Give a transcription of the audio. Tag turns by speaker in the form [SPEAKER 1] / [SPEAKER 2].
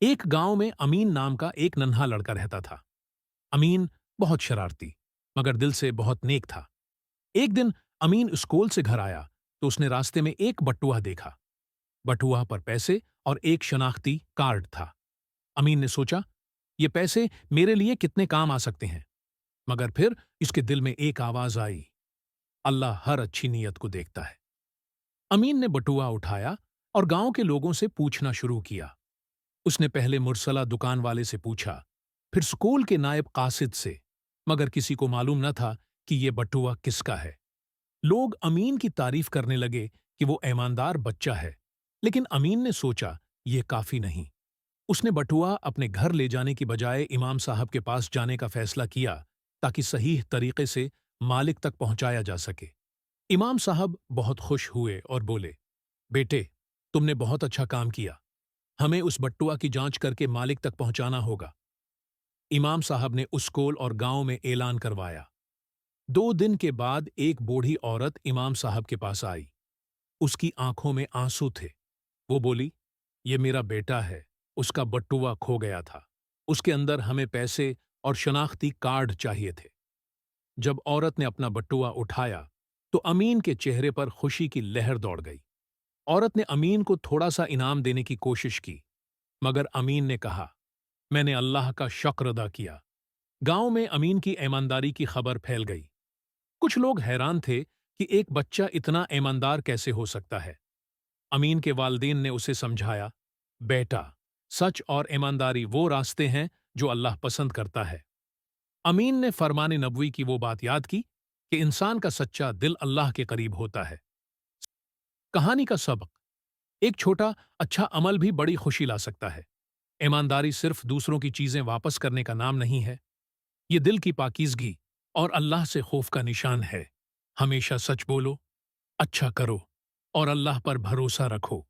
[SPEAKER 1] ایک گاؤں میں امین نام کا ایک ننھا لڑکا رہتا تھا۔ امین بہت شرارتی مگر دل سے بہت نیک تھا۔ ایک دن امین اسکول سے گھر آیا تو اس نے راستے میں ایک بٹوا دیکھا۔ بٹوا پر پیسے اور ایک شناختی کارڈ تھا۔ امین نے سوچا، یہ پیسے میرے لیے کتنے کام آ سکتے ہیں، مگر پھر اس کے دل میں ایک آواز آئی، اللہ ہر اچھی نیت کو دیکھتا ہے۔ امین نے بٹوا اٹھایا اور گاؤں کے لوگوں سے پوچھنا شروع کیا۔ اس نے پہلے مرسلہ دکان والے سے پوچھا، پھر سکول کے نائب قاصد سے، مگر کسی کو معلوم نہ تھا کہ یہ بٹوا کس کا ہے۔ لوگ امین کی تعریف کرنے لگے کہ وہ ایماندار بچہ ہے، لیکن امین نے سوچا یہ کافی نہیں۔ اس نے بٹوا اپنے گھر لے جانے کی بجائے امام صاحب کے پاس جانے کا فیصلہ کیا تاکہ صحیح طریقے سے مالک تک پہنچایا جا سکے۔ امام صاحب بہت خوش ہوئے اور بولے، بیٹے، تم نے بہت اچھا کام کیا، ہمیں اس بٹوا کی جانچ کر کے مالک تک پہنچانا ہوگا۔ امام صاحب نے اسکول اور گاؤں میں اعلان کروایا۔ 2 دن کے بعد ایک بوڑھی عورت امام صاحب کے پاس آئی۔ اس کی آنکھوں میں آنسو تھے۔ وہ بولی، یہ میرا بیٹا ہے، اس کا بٹوا کھو گیا تھا، اس کے اندر ہمیں پیسے اور شناختی کارڈ چاہیے تھے۔ جب عورت نے اپنا بٹوا اٹھایا تو امین کے چہرے پر خوشی کی لہر دوڑ گئی۔ عورت نے امین کو تھوڑا سا انعام دینے کی کوشش کی، مگر امین نے کہا، میں نے اللہ کا شکر ادا کیا۔ گاؤں میں امین کی ایمانداری کی خبر پھیل گئی۔ کچھ لوگ حیران تھے کہ ایک بچہ اتنا ایماندار کیسے ہو سکتا ہے۔ امین کے والدین نے اسے سمجھایا، بیٹا، سچ اور ایمانداری وہ راستے ہیں جو اللہ پسند کرتا ہے۔ امین نے فرمان نبوی کی وہ بات یاد کی کہ انسان کا سچا دل اللہ کے قریب ہوتا ہے۔ کہانی کا سبق: ایک چھوٹا اچھا عمل بھی بڑی خوشی لا سکتا ہے۔ ایمانداری صرف دوسروں کی چیزیں واپس کرنے کا نام نہیں ہے، یہ دل کی پاکیزگی اور اللہ سے خوف کا نشان ہے۔ ہمیشہ سچ بولو، اچھا کرو اور اللہ پر بھروسہ رکھو۔